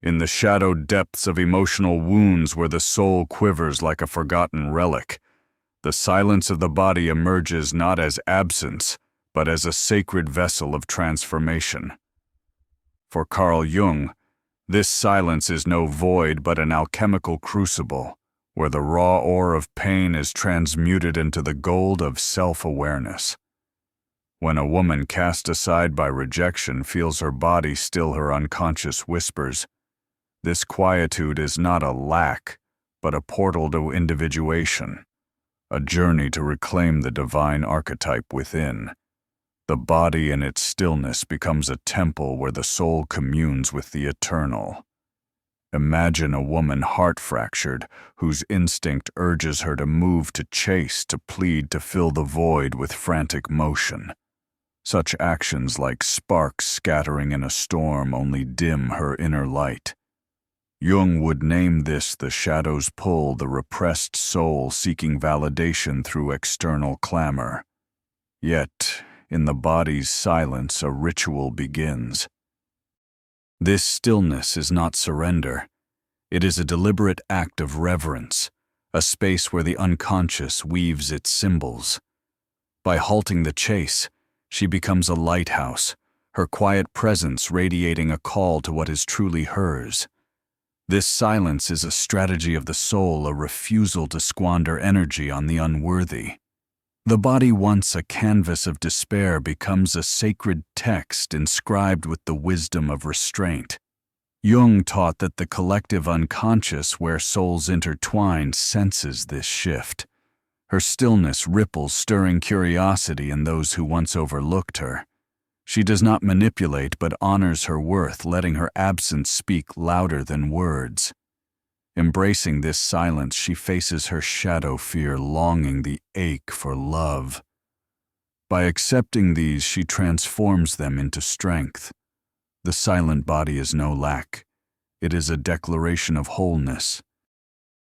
in the shadowed depths of emotional wounds where the soul quivers like a forgotten relic, the silence of the body emerges not as absence, but as a sacred vessel of transformation. For Carl Jung, this silence is no void but an alchemical crucible, where the raw ore of pain is transmuted into the gold of self-awareness. When a woman cast aside by rejection feels her body still her unconscious whispers, this quietude is not a lack, but a portal to individuation, a journey to reclaim the divine archetype within. The body in its stillness becomes a temple where the soul communes with the eternal. Imagine a woman heart-fractured, whose instinct urges her to move, to chase, to plead, to fill the void with frantic motion. Such actions, like sparks scattering in a storm, only dim her inner light. Jung would name this the shadow's pull, the repressed soul seeking validation through external clamor. Yet, in the body's silence, a ritual begins. This stillness is not surrender. It is a deliberate act of reverence, a space where the unconscious weaves its symbols. By halting the chase, she becomes a lighthouse, her quiet presence radiating a call to what is truly hers. This silence is a strategy of the soul, a refusal to squander energy on the unworthy. The body, once a canvas of despair, becomes a sacred text inscribed with the wisdom of restraint. Jung taught that the collective unconscious, where souls intertwine, senses this shift. Her stillness ripples, stirring curiosity in those who once overlooked her. She does not manipulate, but honors her worth, letting her absence speak louder than words. Embracing this silence, she faces her shadow fear, longing, the ache for love. By accepting these, she transforms them into strength. The silent body is no lack. It is a declaration of wholeness.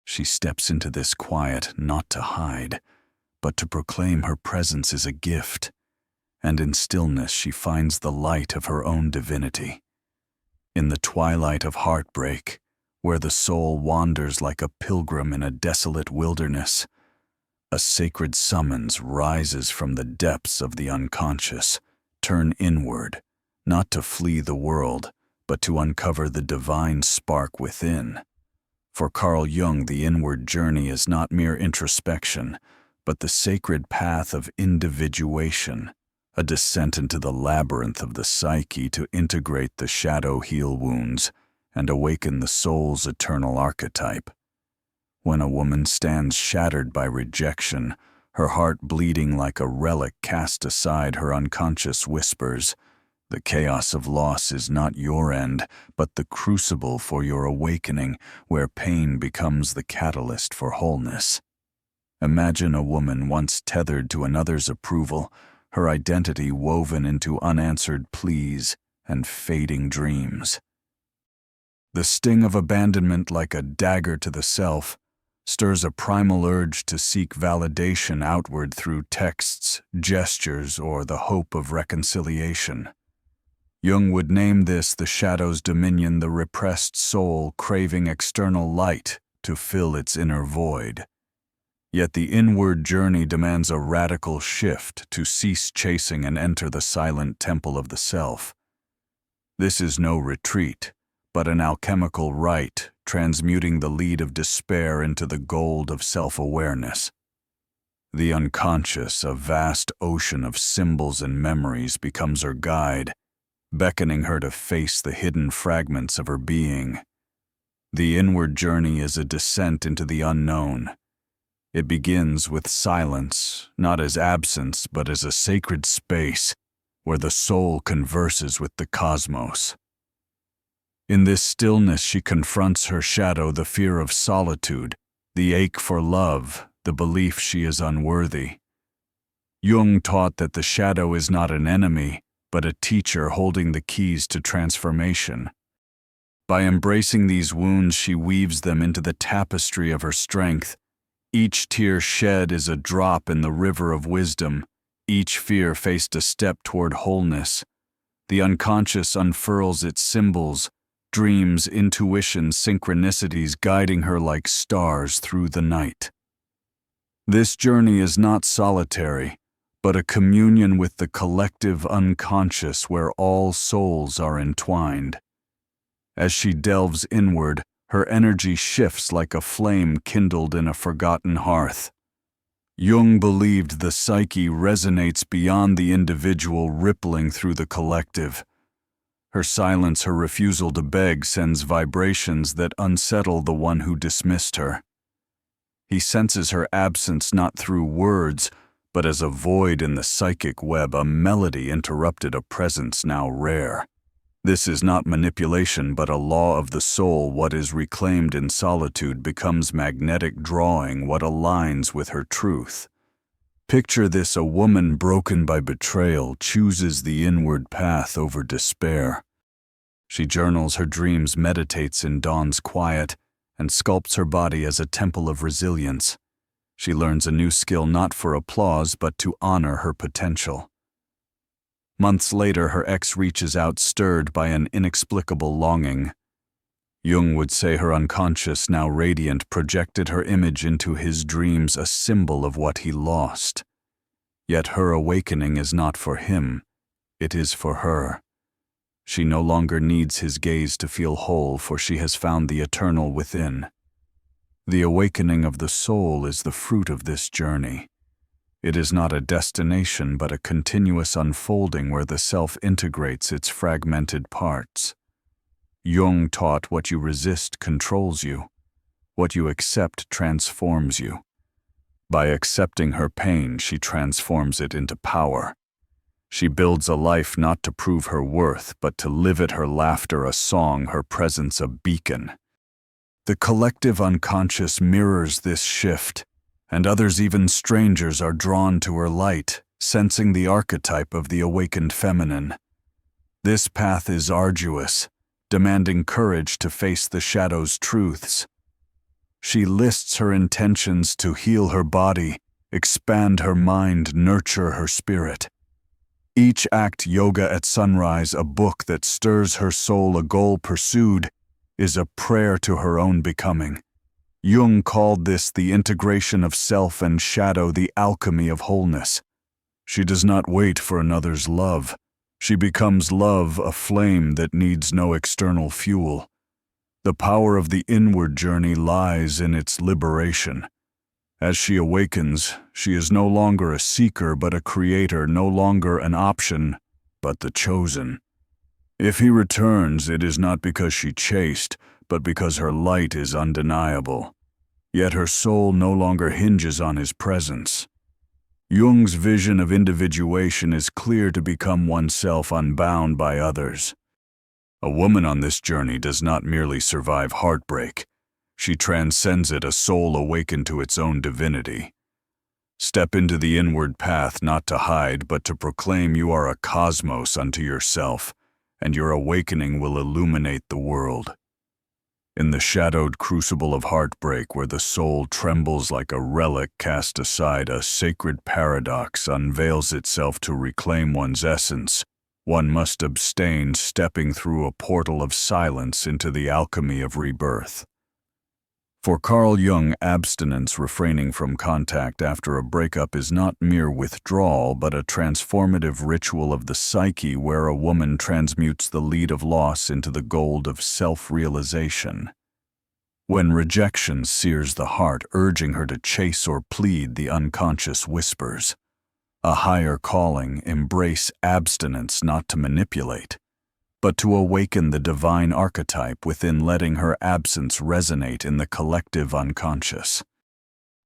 She steps into this quiet not to hide, but to proclaim her presence is a gift. And in stillness she finds the light of her own divinity. In the twilight of heartbreak, where the soul wanders like a pilgrim in a desolate wilderness, a sacred summons rises from the depths of the unconscious. Turn inward, not to flee the world, but to uncover the divine spark within. For Carl Jung, the inward journey is not mere introspection, but the sacred path of individuation, a descent into the labyrinth of the psyche to integrate the shadow, heal wounds, and awaken the soul's eternal archetype. When a woman stands shattered by rejection, her heart bleeding like a relic cast aside, her unconscious whispers, "The chaos of loss is not your end, but the crucible for your awakening, where pain becomes the catalyst for wholeness." Imagine a woman once tethered to another's approval, her identity woven into unanswered pleas and fading dreams. The sting of abandonment, like a dagger to the self, stirs a primal urge to seek validation outward through texts, gestures, or the hope of reconciliation. Jung would name this the shadow's dominion, the repressed soul craving external light to fill its inner void. Yet the inward journey demands a radical shift to cease chasing and enter the silent temple of the self. This is no retreat, but an alchemical rite, transmuting the lead of despair into the gold of self-awareness. The unconscious, a vast ocean of symbols and memories, becomes her guide, beckoning her to face the hidden fragments of her being. The inward journey is a descent into the unknown. It begins with silence, not as absence, but as a sacred space where the soul converses with the cosmos. In this stillness she confronts her shadow, the fear of solitude, the ache for love, the belief she is unworthy. Jung taught that the shadow is not an enemy, but a teacher holding the keys to transformation. By embracing these wounds, she weaves them into the tapestry of her strength. Each tear shed is a drop in the river of wisdom, each fear faced a step toward wholeness. The unconscious unfurls its symbols, dreams, intuition, synchronicities guiding her like stars through the night. This journey is not solitary, but a communion with the collective unconscious where all souls are entwined. As she delves inward, her energy shifts like a flame kindled in a forgotten hearth. Jung believed the psyche resonates beyond the individual, rippling through the collective. Her silence, her refusal to beg, sends vibrations that unsettle the one who dismissed her. He senses her absence not through words, but as a void in the psychic web, a melody interrupted, a presence now rare. This is not manipulation, but a law of the soul. What is reclaimed in solitude becomes magnetic, drawing what aligns with her truth. Picture this: a woman broken by betrayal chooses the inward path over despair. She journals her dreams, meditates in dawn's quiet, and sculpts her body as a temple of resilience. She learns a new skill not for applause, but to honor her potential. Months later, her ex reaches out, stirred by an inexplicable longing. Jung would say her unconscious, now radiant, projected her image into his dreams, a symbol of what he lost. Yet her awakening is not for him, it is for her. She no longer needs his gaze to feel whole, for she has found the eternal within. The awakening of the soul is the fruit of this journey. It is not a destination, but a continuous unfolding where the self integrates its fragmented parts. Jung taught what you resist controls you. What you accept transforms you. By accepting her pain, she transforms it into power. She builds a life not to prove her worth, but to live it, her laughter a song, her presence a beacon. The collective unconscious mirrors this shift, and others, even strangers, are drawn to her light, sensing the archetype of the awakened feminine. This path is arduous, demanding courage to face the shadow's truths. She lists her intentions to heal her body, expand her mind, nurture her spirit. Each act, yoga at sunrise, a book that stirs her soul, a goal pursued, is a prayer to her own becoming. Jung called this the integration of self and shadow, the alchemy of wholeness. She does not wait for another's love. She becomes love, a flame that needs no external fuel. The power of the inward journey lies in its liberation. As she awakens, she is no longer a seeker but a creator, no longer an option but the chosen. If he returns, it is not because she chased, but because her light is undeniable. Yet her soul no longer hinges on his presence. Jung's vision of individuation is clear: to become oneself, unbound by others. A woman on this journey does not merely survive heartbreak. She transcends it, a soul awakened to its own divinity. Step into the inward path not to hide, but to proclaim you are a cosmos unto yourself, and your awakening will illuminate the world. In the shadowed crucible of heartbreak, where the soul trembles like a relic cast aside, a sacred paradox unveils itself. To reclaim one's essence, one must abstain, stepping through a portal of silence into the alchemy of rebirth. For Carl Jung, abstinence, refraining from contact after a breakup, is not mere withdrawal, but a transformative ritual of the psyche where a woman transmutes the lead of loss into the gold of self-realization. When rejection sears the heart, urging her to chase or plead, the unconscious whispers, a higher calling: embrace abstinence not to manipulate, but to awaken the divine archetype within, letting her absence resonate in the collective unconscious.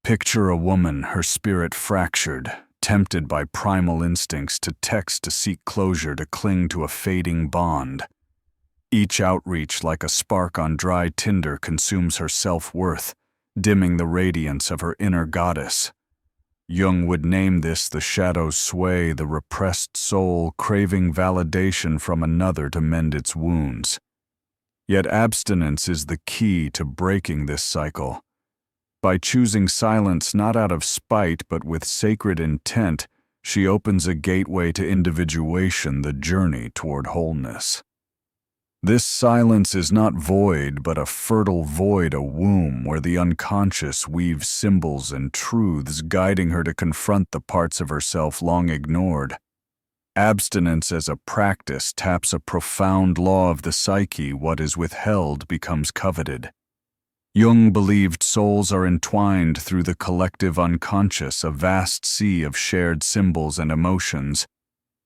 Picture a woman, her spirit fractured, tempted by primal instincts to text, to seek closure, to cling to a fading bond. Each outreach, like a spark on dry tinder, consumes her self-worth, dimming the radiance of her inner goddess. Jung would name this the shadow's sway, the repressed soul craving validation from another to mend its wounds. Yet abstinence is the key to breaking this cycle. By choosing silence not out of spite but with sacred intent, she opens a gateway to individuation, the journey toward wholeness. This silence is not void, but a fertile void, a womb where the unconscious weaves symbols and truths, guiding her to confront the parts of herself long ignored. Abstinence as a practice taps a profound law of the psyche. What is withheld becomes coveted. Jung believed souls are entwined through the collective unconscious, a vast sea of shared symbols and emotions.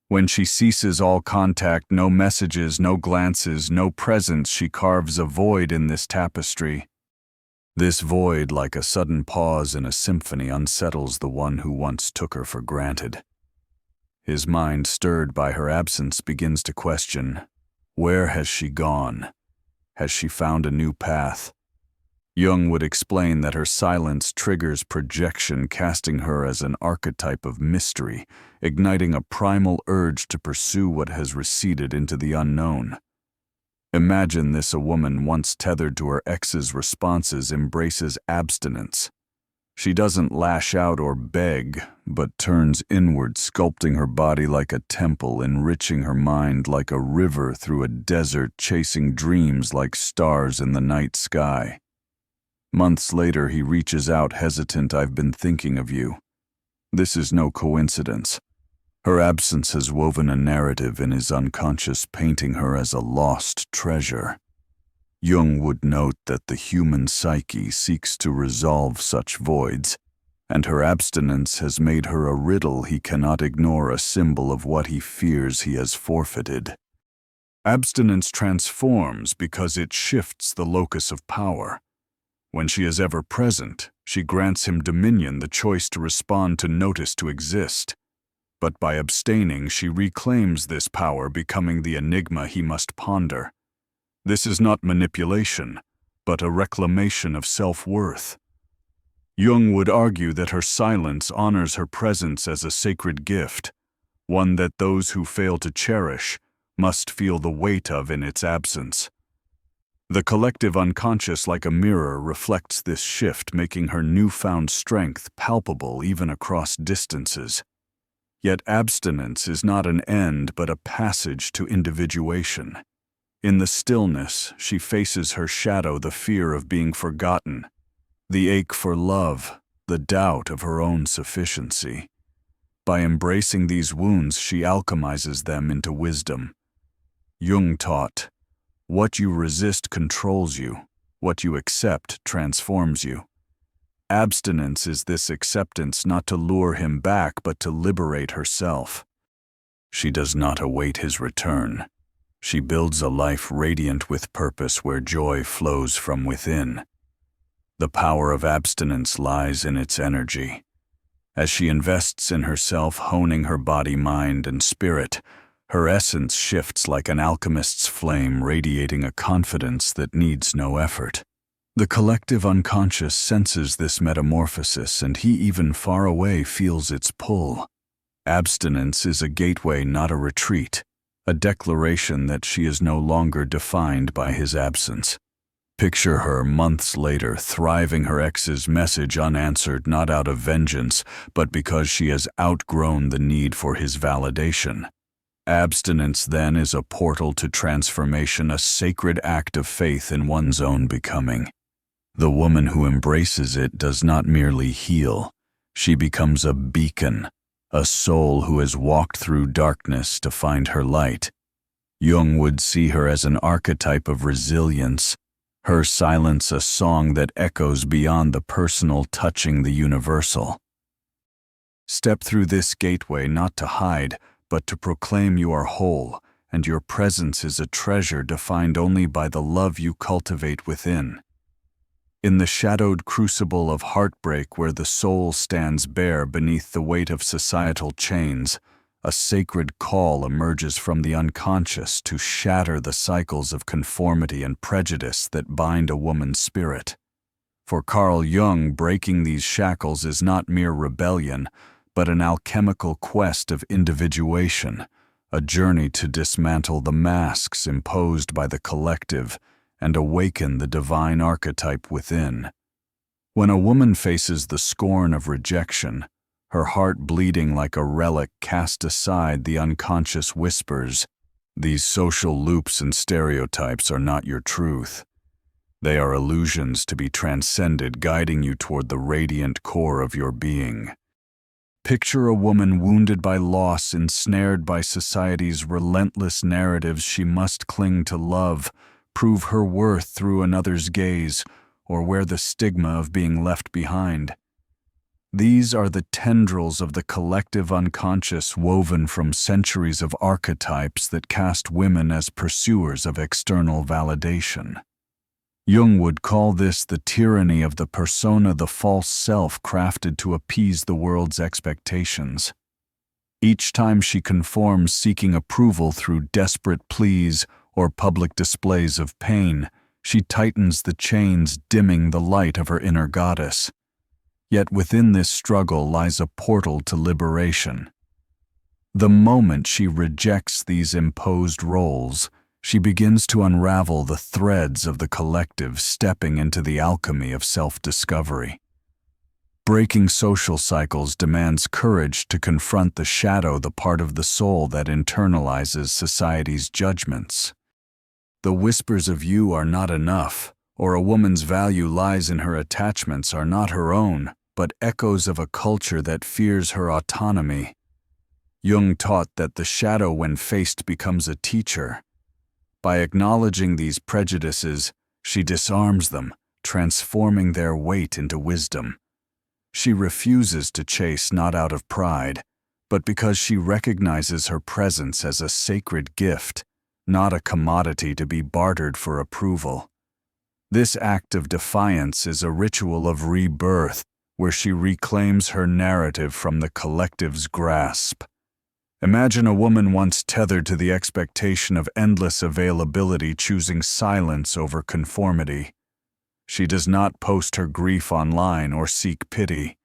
When she ceases all contact, no messages, no glances, no presence, she carves a void in this tapestry. This void, like a sudden pause in a symphony, unsettles the one who once took her for granted. His mind, stirred by her absence, begins to question, where has she gone? Has she found a new path? Jung would explain that her silence triggers projection, casting her as an archetype of mystery, igniting a primal urge to pursue what has receded into the unknown. Imagine this: a woman once tethered to her ex's responses embraces abstinence. She doesn't lash out or beg, but turns inward, sculpting her body like a temple, enriching her mind like a river through a desert, chasing dreams like stars in the night sky. Months later, he reaches out hesitant. I've been thinking of you. This is no coincidence. Her absence has woven a narrative in his unconscious, painting her as a lost treasure. Jung would note that the human psyche seeks to resolve such voids, and her abstinence has made her a riddle he cannot ignore, a symbol of what he fears he has forfeited. Abstinence transforms because it shifts the locus of power. When she is ever present, she grants him dominion, the choice to respond, to notice, to exist. But by abstaining, she reclaims this power, becoming the enigma he must ponder. This is not manipulation, but a reclamation of self-worth. Jung would argue that her silence honors her presence as a sacred gift, one that those who fail to cherish must feel the weight of in its absence. The collective unconscious, like a mirror, reflects this shift, making her newfound strength palpable even across distances. Yet abstinence is not an end, but a passage to individuation. In the stillness, she faces her shadow, the fear of being forgotten, the ache for love, the doubt of her own sufficiency. By embracing these wounds, she alchemizes them into wisdom. Jung taught, what you resist controls you, what you accept transforms you. Abstinence is this acceptance, not to lure him back, but to liberate herself. She does not await his return. She builds a life radiant with purpose, where joy flows from within. The power of abstinence lies in its energy. As she invests in herself, honing her body, mind, and spirit, her essence shifts like an alchemist's flame, radiating a confidence that needs no effort. The collective unconscious senses this metamorphosis, and he, even far away, feels its pull. Abstinence is a gateway, not a retreat, a declaration that she is no longer defined by his absence. Picture her months later, thriving, her ex's message unanswered, not out of vengeance, but because she has outgrown the need for his validation. Abstinence, then, is a portal to transformation, a sacred act of faith in one's own becoming. The woman who embraces it does not merely heal. She becomes a beacon, a soul who has walked through darkness to find her light. Jung would see her as an archetype of resilience, her silence a song that echoes beyond the personal, touching the universal. Step through this gateway not to hide, but to proclaim you are whole, and your presence is a treasure defined only by the love you cultivate within. In the shadowed crucible of heartbreak, where the soul stands bare beneath the weight of societal chains, a sacred call emerges from the unconscious to shatter the cycles of conformity and prejudice that bind a woman's spirit. For Carl Jung, breaking these shackles is not mere rebellion, but an alchemical quest of individuation, a journey to dismantle the masks imposed by the collective and awaken the divine archetype within. When a woman faces the scorn of rejection, her heart bleeding like a relic cast aside, the unconscious whispers, These social loops and stereotypes are not your truth. They are illusions to be transcended, guiding you toward the radiant core of your being. Picture a woman wounded by loss, ensnared by society's relentless narratives. She must cling to love, prove her worth through another's gaze, or wear the stigma of being left behind. These are the tendrils of the collective unconscious, woven from centuries of archetypes that cast women as pursuers of external validation. Jung would call this the tyranny of the persona, the false self crafted to appease the world's expectations. Each time she conforms, seeking approval through desperate pleas or public displays of pain, she tightens the chains, dimming the light of her inner goddess. Yet within this struggle lies a portal to liberation. The moment she rejects these imposed roles, she begins to unravel the threads of the collective, stepping into the alchemy of self-discovery. Breaking social cycles demands courage to confront the shadow, the part of the soul that internalizes society's judgments. The whispers of "you are not enough," or "a woman's value lies in her attachments," are not her own, but echoes of a culture that fears her autonomy. Jung taught that the shadow, when faced, becomes a teacher. By acknowledging these prejudices, she disarms them, transforming their weight into wisdom. She refuses to chase not out of pride, but because she recognizes her presence as a sacred gift, not a commodity to be bartered for approval. This act of defiance is a ritual of rebirth, where she reclaims her narrative from the collective's grasp. Imagine a woman once tethered to the expectation of endless availability, choosing silence over conformity. She does not post her grief online or seek pity.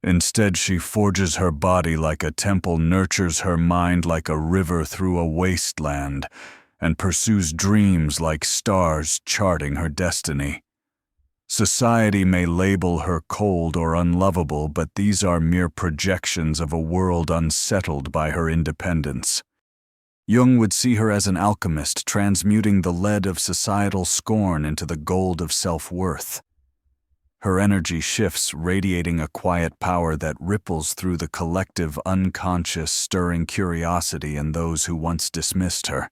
Instead, she forges her body like a temple, nurtures her mind like a river through a wasteland, and pursues dreams like stars charting her destiny. Society may label her cold or unlovable, but these are mere projections of a world unsettled by her independence. Jung would see her as an alchemist, transmuting the lead of societal scorn into the gold of self-worth. Her energy shifts, radiating a quiet power that ripples through the collective unconscious, stirring curiosity in those who once dismissed her.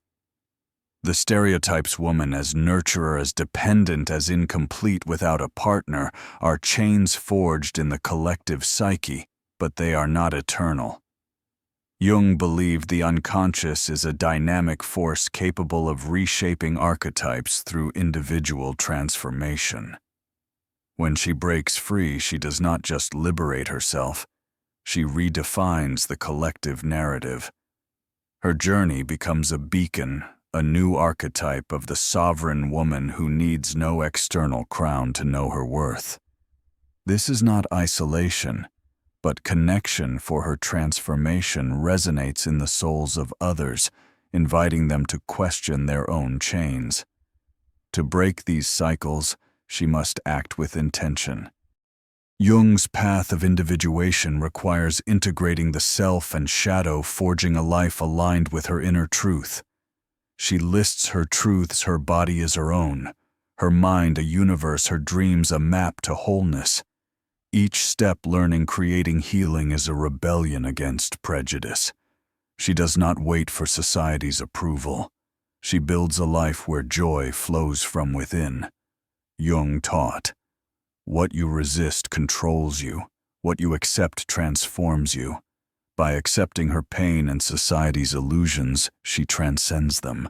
The stereotypes woman as nurturer, as dependent, as incomplete without a partner, are chains forged in the collective psyche, but they are not eternal. Jung believed the unconscious is a dynamic force capable of reshaping archetypes through individual transformation. When she breaks free, she does not just liberate herself, she redefines the collective narrative. Her journey becomes a beacon, a new archetype of the sovereign woman who needs no external crown to know her worth. This is not isolation, but connection, for her transformation resonates in the souls of others, inviting them to question their own chains. To break these cycles, she must act with intention. Jung's path of individuation requires integrating the self and shadow, forging a life aligned with her inner truth. She lists her truths: her body is her own, her mind a universe, her dreams a map to wholeness. Each step, learning, creating, healing, is a rebellion against prejudice. She does not wait for society's approval. She builds a life where joy flows from within. Jung taught, "What you resist controls you. What you accept transforms you." By accepting her pain and society's illusions, she transcends them.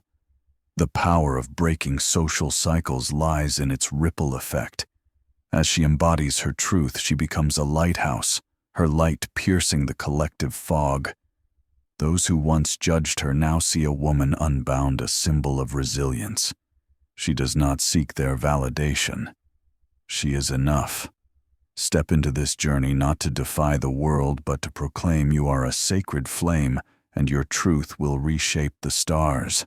The power of breaking social cycles lies in its ripple effect. As she embodies her truth, she becomes a lighthouse, her light piercing the collective fog. Those who once judged her now see a woman unbound, a symbol of resilience. She does not seek their validation. She is enough. Step into this journey not to defy the world, but to proclaim you are a sacred flame, and your truth will reshape the stars.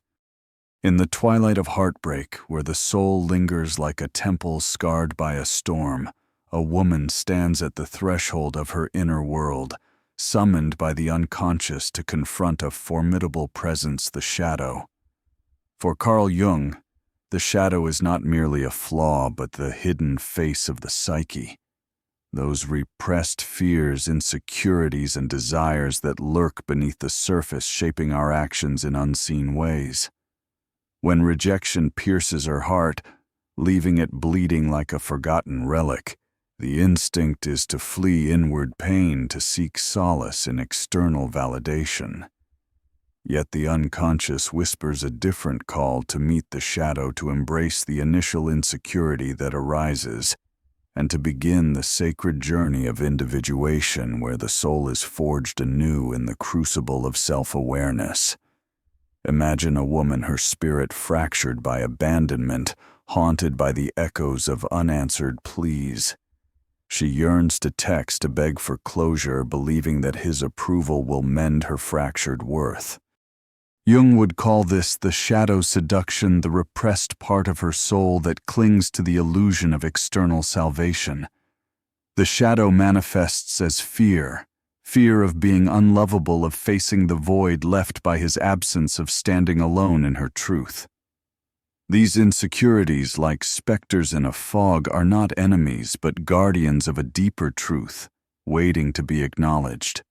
In the twilight of heartbreak, where the soul lingers like a temple scarred by a storm, a woman stands at the threshold of her inner world, summoned by the unconscious to confront a formidable presence, the shadow. For Carl Jung, the shadow is not merely a flaw but the hidden face of the psyche. Those repressed fears, insecurities, and desires that lurk beneath the surface, shaping our actions in unseen ways. When rejection pierces her heart, leaving it bleeding like a forgotten relic, the instinct is to flee inward pain, to seek solace in external validation. Yet the unconscious whispers a different call to meet the shadow, to embrace the initial insecurity that arises, and to begin the sacred journey of individuation where the soul is forged anew in the crucible of self-awareness. Imagine a woman, her spirit fractured by abandonment, haunted by the echoes of unanswered pleas. She yearns to text, to beg for closure, believing that his approval will mend her fractured worth. Jung would call this the shadow seduction, the repressed part of her soul that clings to the illusion of external salvation. The shadow manifests as fear of being unlovable, of facing the void left by his absence, of standing alone in her truth. These insecurities, like specters in a fog, are not enemies but guardians of a deeper truth, waiting to be acknowledged.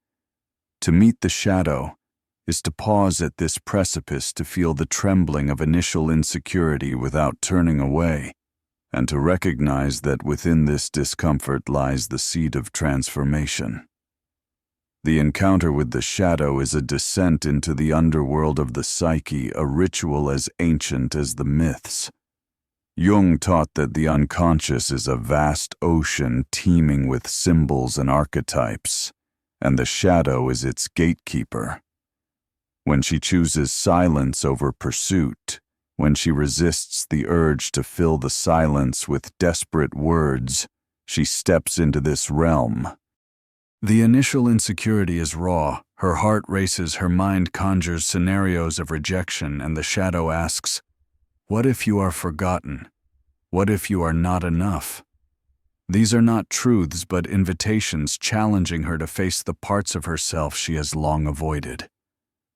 To meet the shadow is to pause at this precipice, to feel the trembling of initial insecurity without turning away, and to recognize that within this discomfort lies the seed of transformation. The encounter with the shadow is a descent into the underworld of the psyche, a ritual as ancient as the myths. Jung taught that the unconscious is a vast ocean teeming with symbols and archetypes, and the shadow is its gatekeeper. When she chooses silence over pursuit, when she resists the urge to fill the silence with desperate words, she steps into this realm. The initial insecurity is raw. Her heart races, her mind conjures scenarios of rejection, and the shadow asks, "What if you are forgotten? What if you are not enough?" These are not truths but invitations, challenging her to face the parts of herself she has long avoided.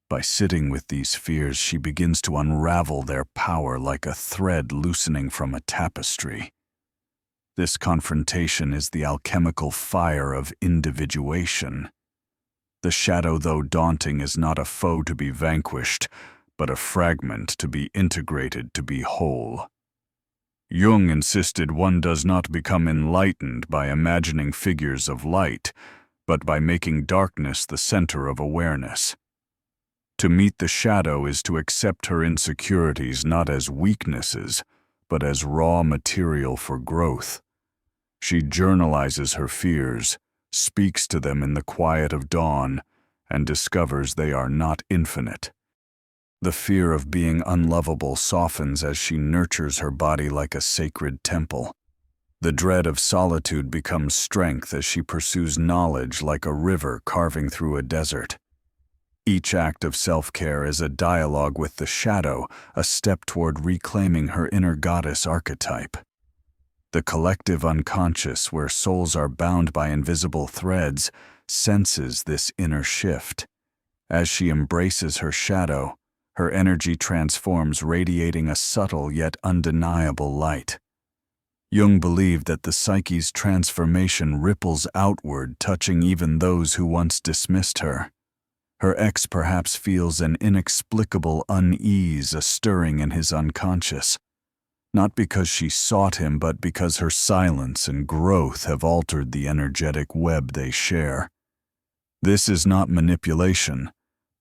By sitting with these fears, she begins to unravel their power like a thread loosening from a tapestry. This confrontation is the alchemical fire of individuation. The shadow, though daunting, is not a foe to be vanquished, but a fragment to be integrated, to be whole. Jung insisted one does not become enlightened by imagining figures of light, but by making darkness the center of awareness. To meet the shadow is to accept her insecurities not as weaknesses, but as raw material for growth. She journalizes her fears, speaks to them in the quiet of dawn, and discovers they are not infinite. The fear of being unlovable softens as she nurtures her body like a sacred temple. The dread of solitude becomes strength as she pursues knowledge like a river carving through a desert. Each act of self-care is a dialogue with the shadow, a step toward reclaiming her inner goddess archetype. The collective unconscious, where souls are bound by invisible threads, senses this inner shift. As she embraces her shadow, her energy transforms, radiating a subtle yet undeniable light. Jung believed that the psyche's transformation ripples outward, touching even those who once dismissed her. Her ex perhaps feels an inexplicable unease, a stirring in his unconscious. Not because she sought him, but because her silence and growth have altered the energetic web they share. This is not manipulation,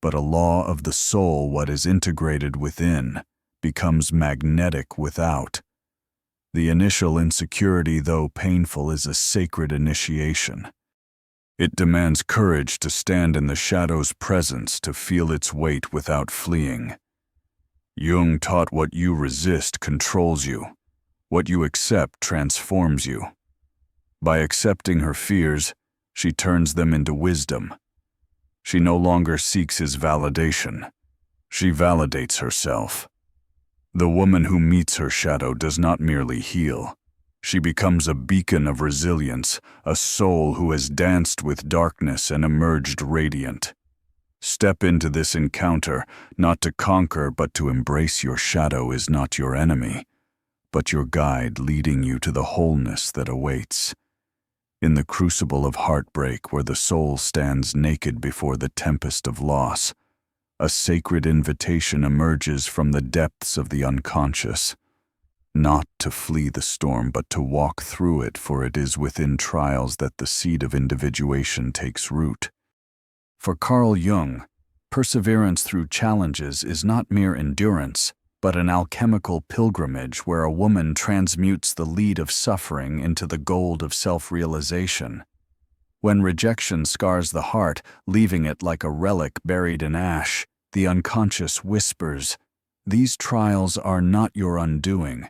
but a law of the soul. What is integrated within becomes magnetic without. The initial insecurity, though painful, is a sacred initiation. It demands courage to stand in the shadow's presence, to feel its weight without fleeing. Jung taught what you resist controls you. What you accept transforms you. By accepting her fears, she turns them into wisdom. She no longer seeks his validation. She validates herself. The woman who meets her shadow does not merely heal. She becomes a beacon of resilience, a soul who has danced with darkness and emerged radiant. Step into this encounter, not to conquer but to embrace your shadow is not your enemy, but your guide leading you to the wholeness that awaits. In the crucible of heartbreak where the soul stands naked before the tempest of loss, a sacred invitation emerges from the depths of the unconscious. Not to flee the storm, but to walk through it, for it is within trials that the seed of individuation takes root. For Carl Jung, perseverance through challenges is not mere endurance, but an alchemical pilgrimage where a woman transmutes the lead of suffering into the gold of self-realization. When rejection scars the heart, leaving it like a relic buried in ash, the unconscious whispers, "These trials are not your undoing,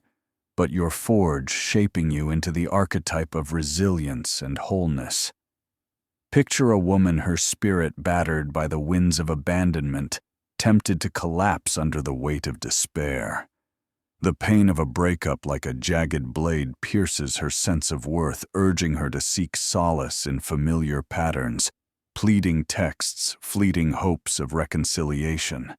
but your forge shaping you into the archetype of resilience and wholeness." Picture a woman, her spirit battered by the winds of abandonment, tempted to collapse under the weight of despair. The pain of a breakup like a jagged blade pierces her sense of worth, urging her to seek solace in familiar patterns, pleading texts, fleeting hopes of reconciliation.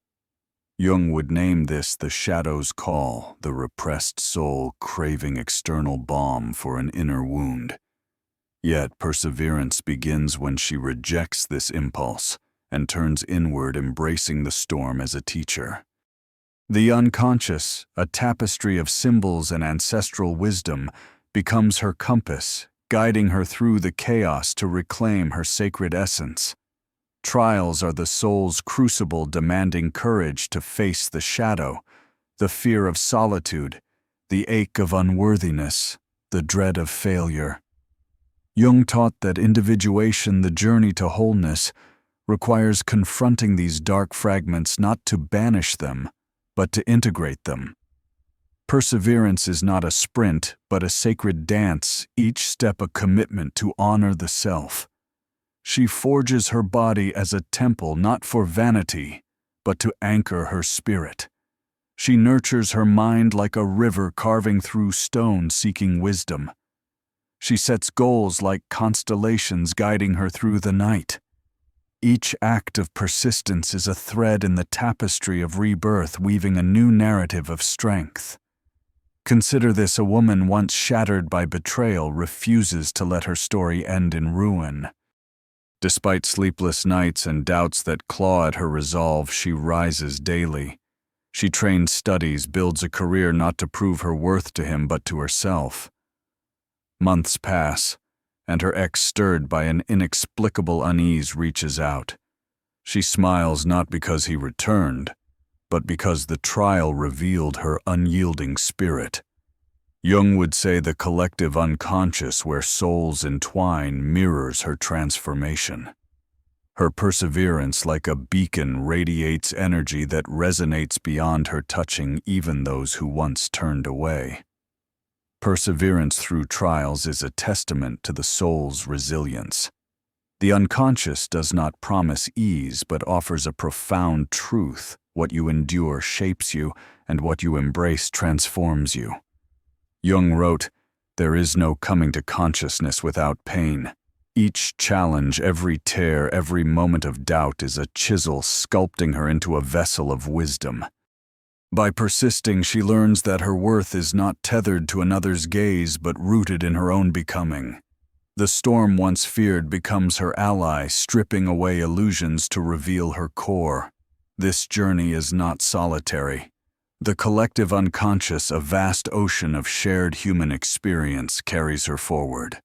Jung would name this the shadow's call, the repressed soul craving external balm for an inner wound. Yet perseverance begins when she rejects this impulse and turns inward, embracing the storm as a teacher. The unconscious, a tapestry of symbols and ancestral wisdom, becomes her compass, guiding her through the chaos to reclaim her sacred essence. Trials are the soul's crucible, demanding courage to face the shadow, the fear of solitude, the ache of unworthiness, the dread of failure. Jung taught that individuation, the journey to wholeness, requires confronting these dark fragments not to banish them, but to integrate them. Perseverance is not a sprint, but a sacred dance, each step a commitment to honor the self. She forges her body as a temple not for vanity, but to anchor her spirit. She nurtures her mind like a river carving through stone seeking wisdom. She sets goals like constellations guiding her through the night. Each act of persistence is a thread in the tapestry of rebirth, weaving a new narrative of strength. Consider this: a woman once shattered by betrayal refuses to let her story end in ruin. Despite sleepless nights and doubts that claw at her resolve, she rises daily. She trains, studies, builds a career not to prove her worth to him but to herself. Months pass, and her ex, stirred by an inexplicable unease, reaches out. She smiles not because he returned, but because the trial revealed her unyielding spirit. Jung would say the collective unconscious, where souls entwine, mirrors her transformation. Her perseverance, like a beacon, radiates energy that resonates beyond her, touching even those who once turned away. Perseverance through trials is a testament to the soul's resilience. The unconscious does not promise ease, but offers a profound truth: what you endure shapes you, and what you embrace transforms you. Jung wrote, "There is no coming to consciousness without pain. Each challenge, every tear, every moment of doubt is a chisel sculpting her into a vessel of wisdom." By persisting, she learns that her worth is not tethered to another's gaze, but rooted in her own becoming. The storm once feared becomes her ally, stripping away illusions to reveal her core. This journey is not solitary. The collective unconscious, a vast ocean of shared human experience, carries her forward.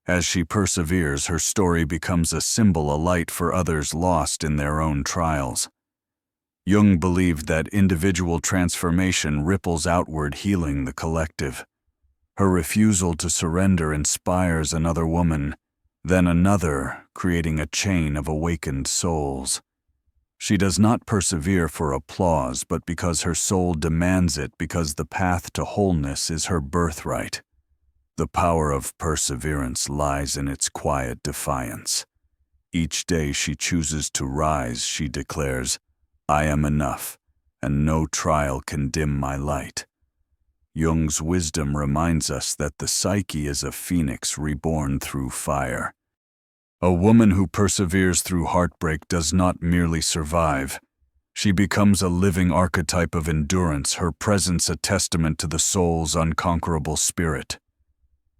As she perseveres, her story becomes a symbol, a light for others lost in their own trials. Jung believed that individual transformation ripples outward, healing the collective. Her refusal to surrender inspires another woman, then another, creating a chain of awakened souls. She does not persevere for applause, but because her soul demands it, because the path to wholeness is her birthright. The power of perseverance lies in its quiet defiance. Each day she chooses to rise, she declares, "I am enough, and no trial can dim my light." Jung's wisdom reminds us that the psyche is a phoenix reborn through fire. A woman who perseveres through heartbreak does not merely survive. She becomes a living archetype of endurance, her presence a testament to the soul's unconquerable spirit.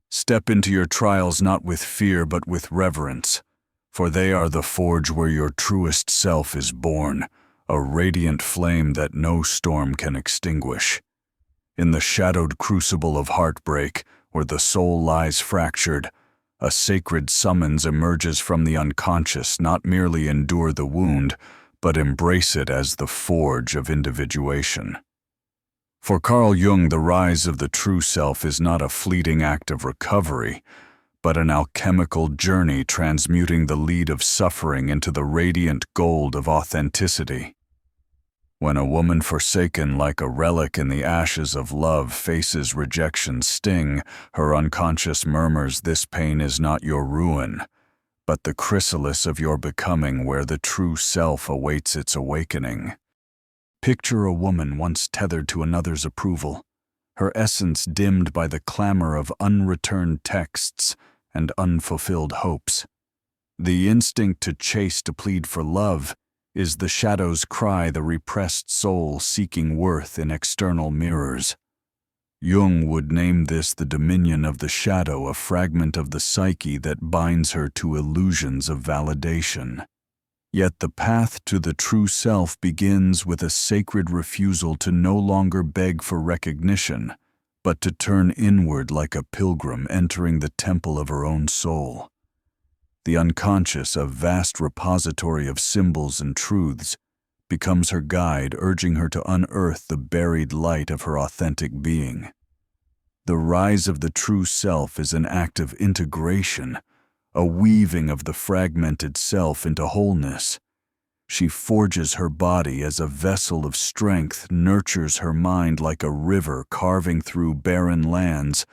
Step into your trials not with fear but with reverence, for they are the forge where your truest self is born, a radiant flame that no storm can extinguish. In the shadowed crucible of heartbreak, where the soul lies fractured, a sacred summons emerges from the unconscious, not merely endure the wound, but embrace it as the forge of individuation. For Carl Jung, the rise of the true self is not a fleeting act of recovery, but an alchemical journey transmuting the lead of suffering into the radiant gold of authenticity. When a woman forsaken like a relic in the ashes of love faces rejection's sting, her unconscious murmurs, "This pain is not your ruin, but the chrysalis of your becoming where the true self awaits its awakening." Picture a woman once tethered to another's approval, her essence dimmed by the clamor of unreturned texts and unfulfilled hopes. The instinct to chase, to plead for love, is the shadow's cry, the repressed soul seeking worth in external mirrors. Jung would name this the dominion of the shadow, a fragment of the psyche that binds her to illusions of validation. Yet the path to the true self begins with a sacred refusal to no longer beg for recognition, but to turn inward like a pilgrim entering the temple of her own soul. The unconscious, a vast repository of symbols and truths, becomes her guide, urging her to unearth the buried light of her authentic being. The rise of the true self is an act of integration, a weaving of the fragmented self into wholeness. She forges her body as a vessel of strength, nurtures her mind like a river carving through barren lands,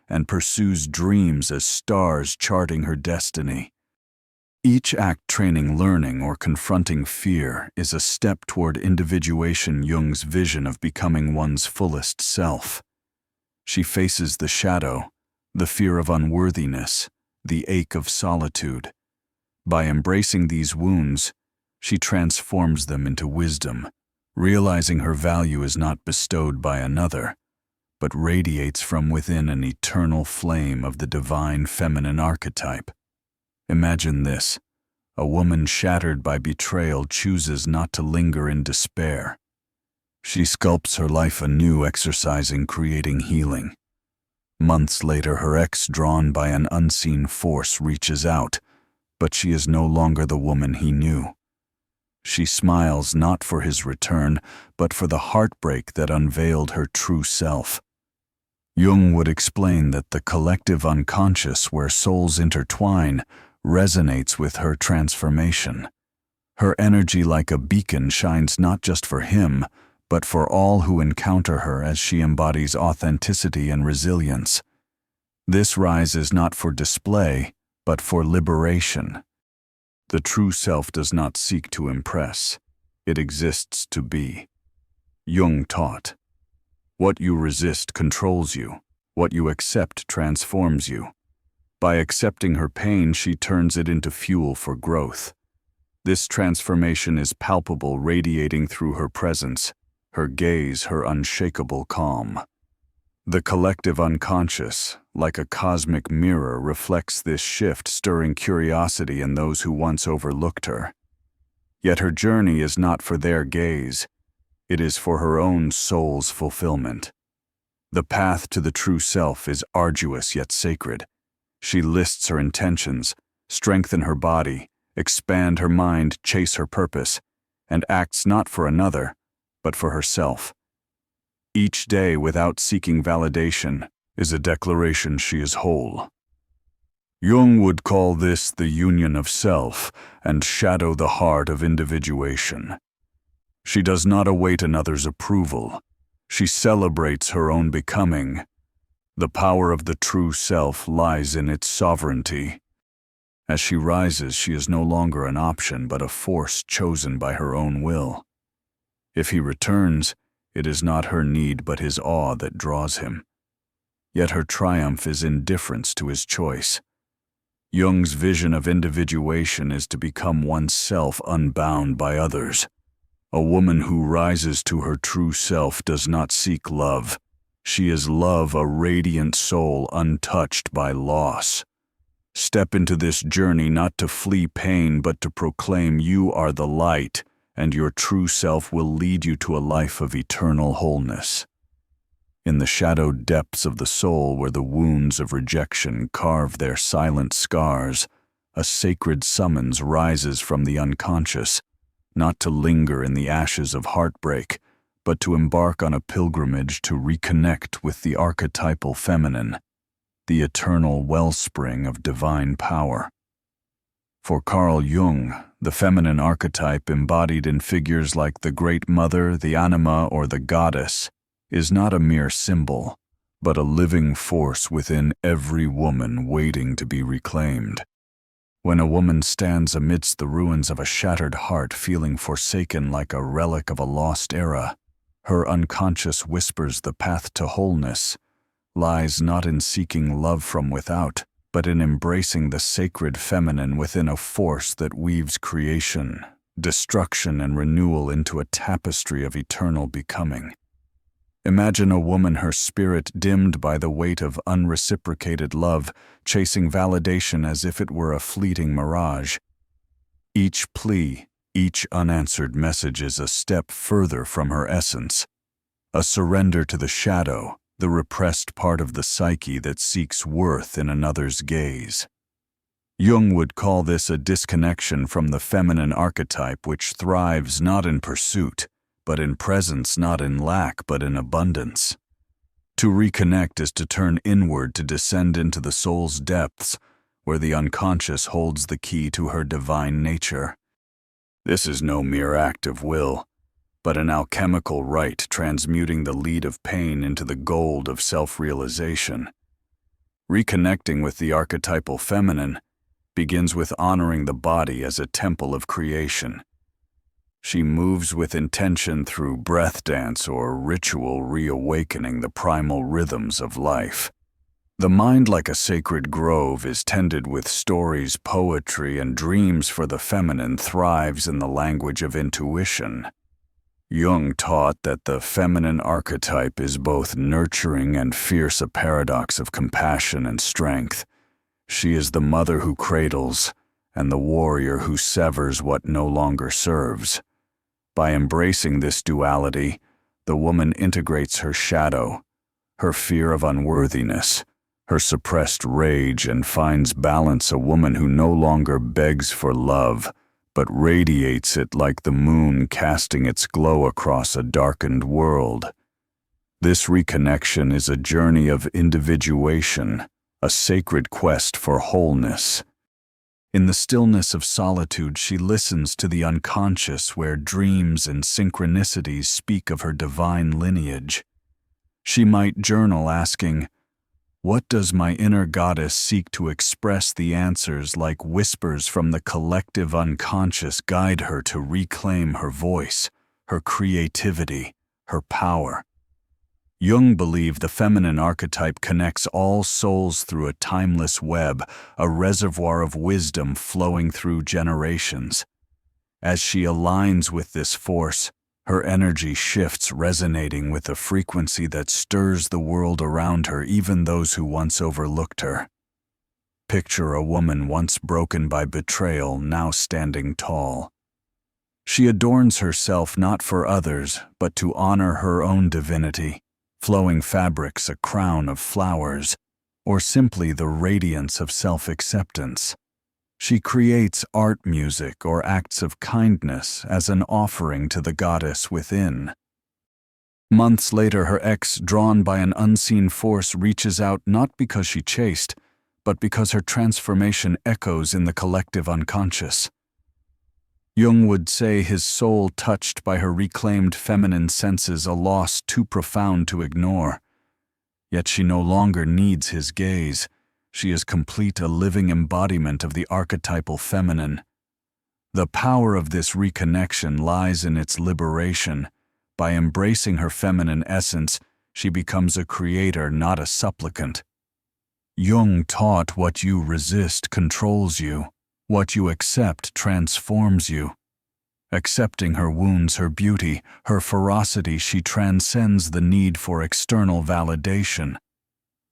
and pursues dreams as stars charting her destiny. Each act training learning or confronting fear is a step toward individuation, Jung's vision of becoming one's fullest self. She faces the shadow, the fear of unworthiness, the ache of solitude. By embracing these wounds, she transforms them into wisdom, realizing her value is not bestowed by another, but radiates from within an eternal flame of the divine feminine archetype. Imagine this: a woman shattered by betrayal chooses not to linger in despair. She sculpts her life anew, exercising, creating healing. Months later, her ex, drawn by an unseen force, reaches out, but she is no longer the woman he knew. She smiles not for his return, but for the heartbreak that unveiled her true self. Jung would explain that the collective unconscious, where souls intertwine, resonates with her transformation. Her energy, like a beacon, shines not just for him, but for all who encounter her, as she embodies authenticity and resilience. This rise is not for display, but for liberation. The true self does not seek to impress. It exists to be. Jung taught, "What you resist controls you. What you accept transforms you." By accepting her pain, she turns it into fuel for growth. This transformation is palpable, radiating through her presence, her gaze, her unshakable calm. The collective unconscious, like a cosmic mirror, reflects this shift, stirring curiosity in those who once overlooked her. Yet her journey is not for their gaze. It is for her own soul's fulfillment. The path to the true self is arduous yet sacred. She lists her intentions, strengthen her body, expand her mind, chase her purpose, and acts not for another, but for herself. Each day, without seeking validation, is a declaration she is whole. Jung would call this the union of self and shadow the heart of individuation. She does not await another's approval. She celebrates her own becoming. The power of the true self lies in its sovereignty. As she rises, she is no longer an option, but a force chosen by her own will. If he returns, it is not her need but his awe that draws him. Yet her triumph is indifference to his choice. Jung's vision of individuation is to become oneself unbound by others. A woman who rises to her true self does not seek love. She is love, a radiant soul untouched by loss. Step into this journey not to flee pain but to proclaim you are the light, and your true self will lead you to a life of eternal wholeness. In the shadowed depths of the soul where the wounds of rejection carve their silent scars, a sacred summons rises from the unconscious, not to linger in the ashes of heartbreak, but to embark on a pilgrimage to reconnect with the archetypal feminine, the eternal wellspring of divine power. For Carl Jung, the feminine archetype embodied in figures like the Great Mother, the Anima, or the Goddess, is not a mere symbol, but a living force within every woman waiting to be reclaimed. When a woman stands amidst the ruins of a shattered heart feeling forsaken like a relic of a lost era, her unconscious whispers the path to wholeness lies not in seeking love from without, but in embracing the sacred feminine within a force that weaves creation, destruction, and renewal into a tapestry of eternal becoming. Imagine a woman, her spirit dimmed by the weight of unreciprocated love, chasing validation as if it were a fleeting mirage. Each plea, each unanswered message is a step further from her essence, a surrender to the shadow, the repressed part of the psyche that seeks worth in another's gaze. Jung would call this a disconnection from the feminine archetype which thrives not in pursuit, but in presence, not in lack, but in abundance. To reconnect is to turn inward, to descend into the soul's depths, where the unconscious holds the key to her divine nature. This is no mere act of will, but an alchemical rite transmuting the lead of pain into the gold of self-realization. Reconnecting with the archetypal feminine begins with honoring the body as a temple of creation. She moves with intention through breath dance or ritual, reawakening the primal rhythms of life. The mind, like a sacred grove, is tended with stories, poetry, and dreams, for the feminine thrives in the language of intuition. Jung taught that the feminine archetype is both nurturing and fierce, a paradox of compassion and strength. She is the mother who cradles, and the warrior who severs what no longer serves. By embracing this duality, the woman integrates her shadow, her fear of unworthiness, her suppressed rage, and finds balance, a woman who no longer begs for love, but radiates it like the moon casting its glow across a darkened world. This reconnection is a journey of individuation, a sacred quest for wholeness. In the stillness of solitude, she listens to the unconscious, where dreams and synchronicities speak of her divine lineage. She might journal asking, "What does my inner goddess seek to express?" The answers, like whispers from the collective unconscious, guide her to reclaim her voice, her creativity, her power. Jung believed the feminine archetype connects all souls through a timeless web, a reservoir of wisdom flowing through generations. As she aligns with this force, her energy shifts, resonating with a frequency that stirs the world around her, even those who once overlooked her. Picture a woman once broken by betrayal, now standing tall. She adorns herself not for others, but to honor her own divinity. Flowing fabrics, a crown of flowers, or simply the radiance of self-acceptance. She creates art, music, or acts of kindness as an offering to the goddess within. Months later, her ex, drawn by an unseen force, reaches out not because she chased, but because her transformation echoes in the collective unconscious. Jung would say his soul, touched by her reclaimed feminine senses, a loss too profound to ignore. Yet she no longer needs his gaze. She is complete, a living embodiment of the archetypal feminine. The power of this reconnection lies in its liberation. By embracing her feminine essence, she becomes a creator, not a supplicant. Jung taught what you resist controls you, what you accept transforms you. Accepting her wounds, her beauty, her ferocity, she transcends the need for external validation.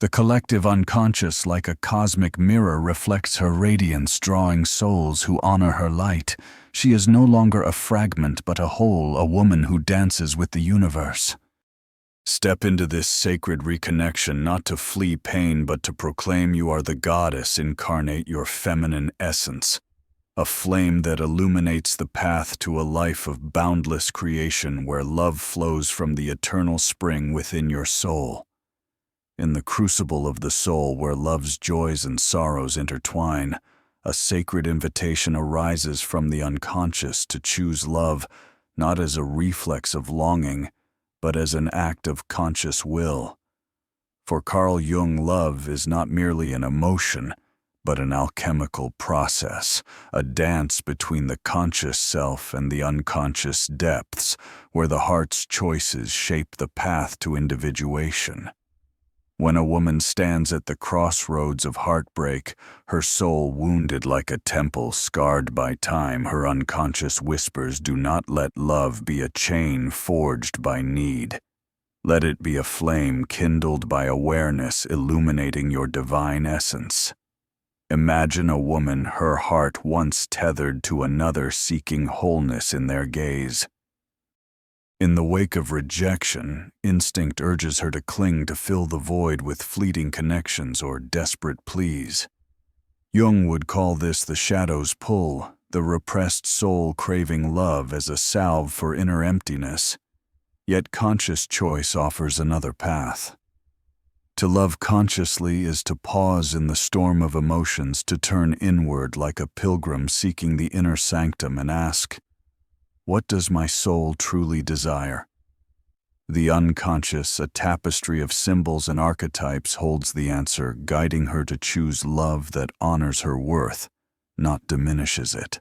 The collective unconscious, like a cosmic mirror, reflects her radiance, drawing souls who honor her light. She is no longer a fragment but a whole, a woman who dances with the universe. Step into this sacred reconnection not to flee pain but to proclaim you are the goddess. Incarnate your feminine essence, a flame that illuminates the path to a life of boundless creation where love flows from the eternal spring within your soul. In the crucible of the soul where love's joys and sorrows intertwine, a sacred invitation arises from the unconscious to choose love not as a reflex of longing, but as an act of conscious will. For Carl Jung, love is not merely an emotion, but an alchemical process, a dance between the conscious self and the unconscious depths, where the heart's choices shape the path to individuation. When a woman stands at the crossroads of heartbreak, her soul wounded like a temple scarred by time, her unconscious whispers, "Do not let love be a chain forged by need. Let it be a flame kindled by awareness, illuminating your divine essence." Imagine a woman, her heart once tethered to another, seeking wholeness in their gaze. In the wake of rejection, instinct urges her to cling, to fill the void with fleeting connections or desperate pleas. Jung would call this the shadow's pull, the repressed soul craving love as a salve for inner emptiness. Yet conscious choice offers another path. To love consciously is to pause in the storm of emotions, to turn inward like a pilgrim seeking the inner sanctum and ask, "What does my soul truly desire?" The unconscious, a tapestry of symbols and archetypes, holds the answer, guiding her to choose love that honors her worth, not diminishes it.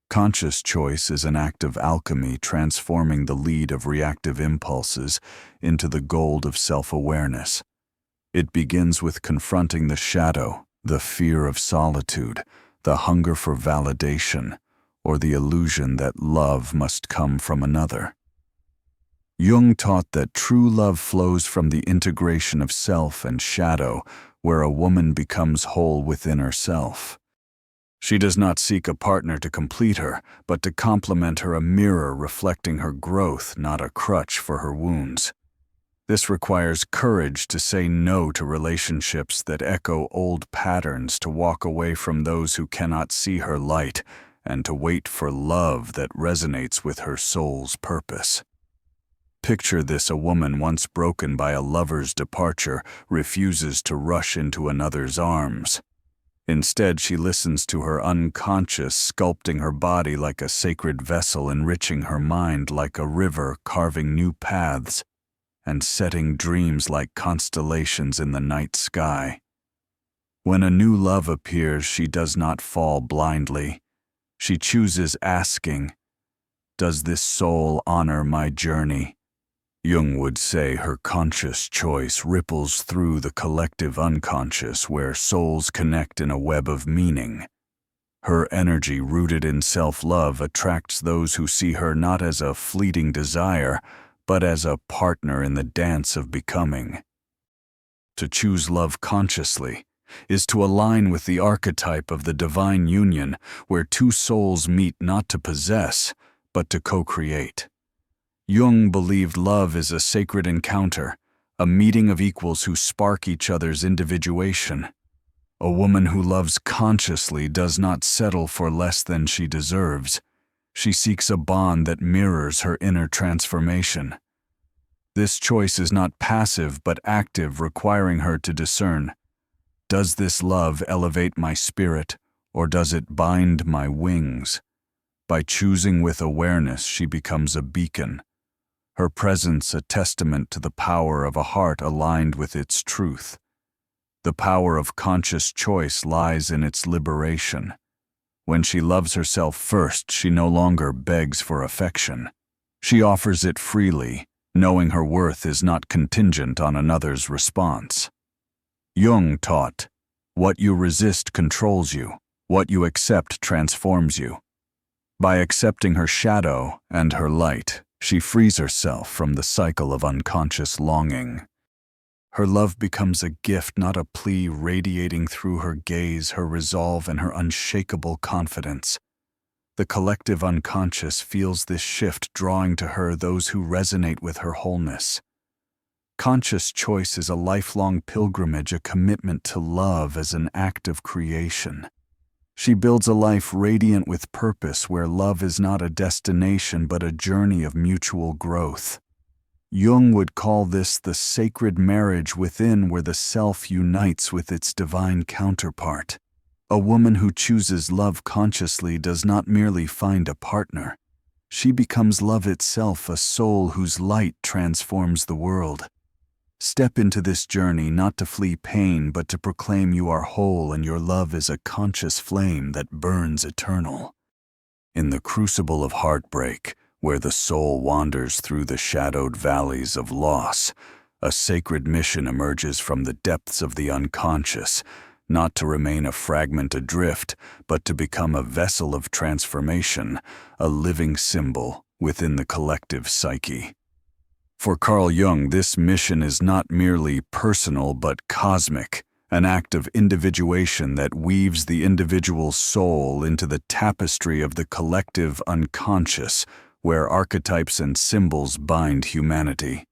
Conscious choice is an act of alchemy, transforming the lead of reactive impulses into the gold of self-awareness. It begins with confronting the shadow, the fear of solitude, the hunger for validation, or the illusion that love must come from another. Jung taught that true love flows from the integration of self and shadow, where a woman becomes whole within herself. She does not seek a partner to complete her, but to complement her, a mirror reflecting her growth, not a crutch for her wounds. This requires courage to say no to relationships that echo old patterns, to walk away from those who cannot see her light, and to wait for love that resonates with her soul's purpose. Picture this: a woman once broken by a lover's departure refuses to rush into another's arms. Instead, she listens to her unconscious, sculpting her body like a sacred vessel, enriching her mind like a river, carving new paths, and setting dreams like constellations in the night sky. When a new love appears, she does not fall blindly. She chooses asking, "Does this soul honor my journey?" Jung would say her conscious choice ripples through the collective unconscious, where souls connect in a web of meaning. Her energy, rooted in self-love, attracts those who see her not as a fleeting desire, but as a partner in the dance of becoming. To choose love consciously is to align with the archetype of the divine union, where two souls meet not to possess, but to co-create. Jung believed love is a sacred encounter, a meeting of equals who spark each other's individuation. A woman who loves consciously does not settle for less than she deserves. She seeks a bond that mirrors her inner transformation. This choice is not passive but active, requiring her to discern, does this love elevate my spirit, or does it bind my wings? By choosing with awareness, she becomes a beacon, her presence a testament to the power of a heart aligned with its truth. The power of conscious choice lies in its liberation. When she loves herself first, she no longer begs for affection. She offers it freely, knowing her worth is not contingent on another's response. Jung taught, "What you resist controls you. What you accept transforms you." By accepting her shadow and her light, she frees herself from the cycle of unconscious longing. Her love becomes a gift, not a plea, radiating through her gaze, her resolve, and her unshakable confidence. The collective unconscious feels this shift, drawing to her those who resonate with her wholeness. Conscious choice is a lifelong pilgrimage, a commitment to love as an act of creation. She builds a life radiant with purpose, where love is not a destination but a journey of mutual growth. Jung would call this the sacred marriage within, where the self unites with its divine counterpart. A woman who chooses love consciously does not merely find a partner. She becomes love itself, a soul whose light transforms the world. Step into this journey not to flee pain, but to proclaim you are whole and your love is a conscious flame that burns eternal. In the crucible of heartbreak, where the soul wanders through the shadowed valleys of loss, a sacred mission emerges from the depths of the unconscious, not to remain a fragment adrift, but to become a vessel of transformation, a living symbol within the collective psyche. For Carl Jung, this mission is not merely personal but cosmic, an act of individuation that weaves the individual soul into the tapestry of the collective unconscious, where archetypes and symbols bind humanity.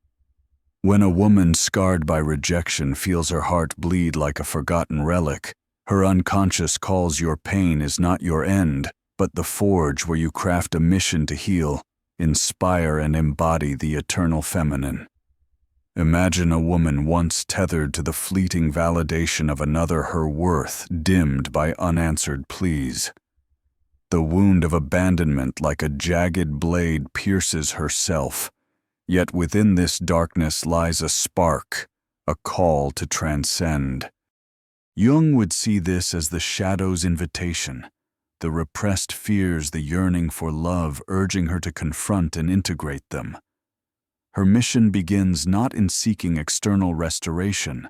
When a woman scarred by rejection feels her heart bleed like a forgotten relic, her unconscious calls your pain is not your end, but the forge where you craft a mission to heal, inspire and embody the eternal feminine. Imagine a woman once tethered to the fleeting validation of another, her worth dimmed by unanswered pleas. The wound of abandonment like a jagged blade pierces herself, yet within this darkness lies a spark, a call to transcend. Jung would see this as the shadow's invitation, the repressed fears, the yearning for love, urging her to confront and integrate them. Her mission begins not in seeking external restoration,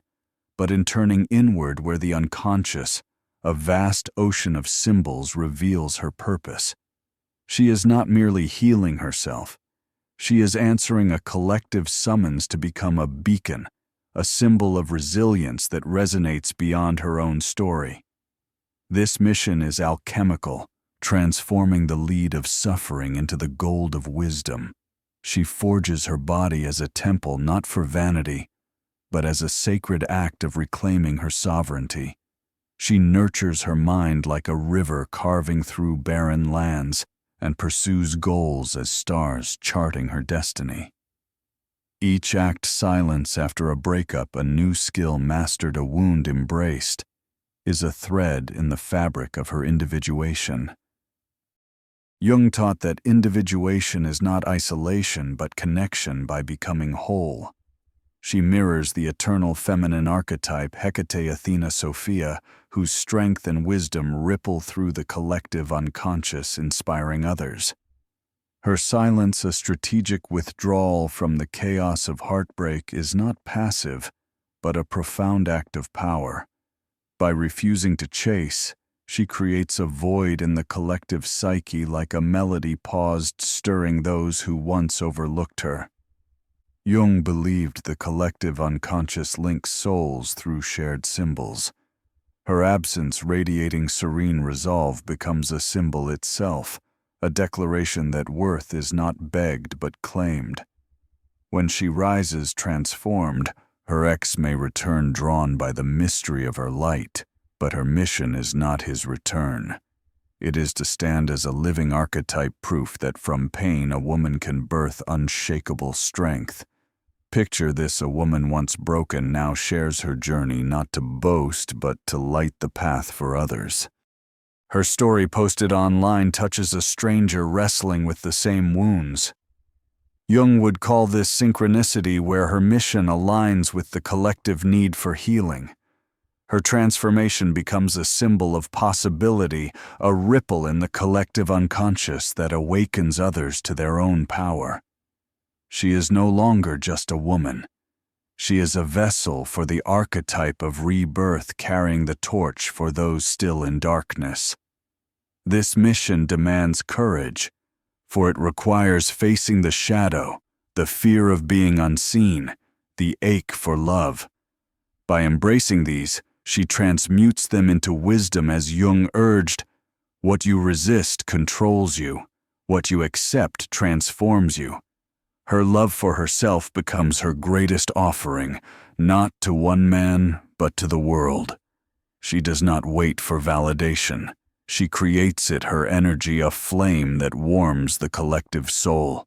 but in turning inward where the unconscious, a vast ocean of symbols, reveals her purpose. She is not merely healing herself. She is answering a collective summons to become a beacon, a symbol of resilience that resonates beyond her own story. This mission is alchemical, transforming the lead of suffering into the gold of wisdom. She forges her body as a temple, not for vanity, but as a sacred act of reclaiming her sovereignty. She nurtures her mind like a river carving through barren lands, and pursues goals as stars charting her destiny. Each act silence after a breakup, a new skill mastered, a wound embraced, is a thread in the fabric of her individuation. Jung taught that individuation is not isolation but connection by becoming whole. She mirrors the eternal feminine archetype, Hecate Athena Sophia, whose strength and wisdom ripple through the collective unconscious, inspiring others. Her silence, a strategic withdrawal from the chaos of heartbreak, is not passive, but a profound act of power. By refusing to chase, she creates a void in the collective psyche, like a melody paused, stirring those who once overlooked her. Jung believed the collective unconscious links souls through shared symbols. Her absence, radiating serene resolve, becomes a symbol itself, a declaration that worth is not begged but claimed. When she rises transformed, her ex may return drawn by the mystery of her light, but her mission is not his return. It is to stand as a living archetype, proof that from pain a woman can birth unshakable strength. Picture this: a woman once broken now shares her journey, not to boast but to light the path for others. Her story, posted online, touches a stranger wrestling with the same wounds. Jung would call this synchronicity, where her mission aligns with the collective need for healing. Her transformation becomes a symbol of possibility, a ripple in the collective unconscious that awakens others to their own power. She is no longer just a woman. She is a vessel for the archetype of rebirth, carrying the torch for those still in darkness. This mission demands courage, for it requires facing the shadow, the fear of being unseen, the ache for love. By embracing these, she transmutes them into wisdom, as Jung urged, "What you resist controls you. What you accept transforms you." Her love for herself becomes her greatest offering, not to one man, but to the world. She does not wait for validation. She creates it, her energy a flame that warms the collective soul.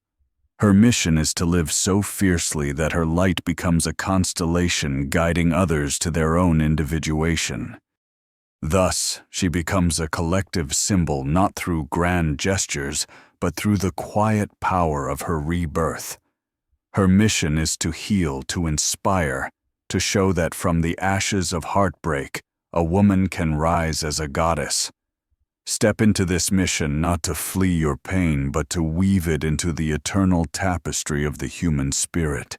Her mission is to live so fiercely that her light becomes a constellation guiding others to their own individuation. Thus, she becomes a collective symbol not through grand gestures, but through the quiet power of her rebirth. Her mission is to heal, to inspire, to show that from the ashes of heartbreak, a woman can rise as a goddess. Step into this mission not to flee your pain, but to weave it into the eternal tapestry of the human spirit.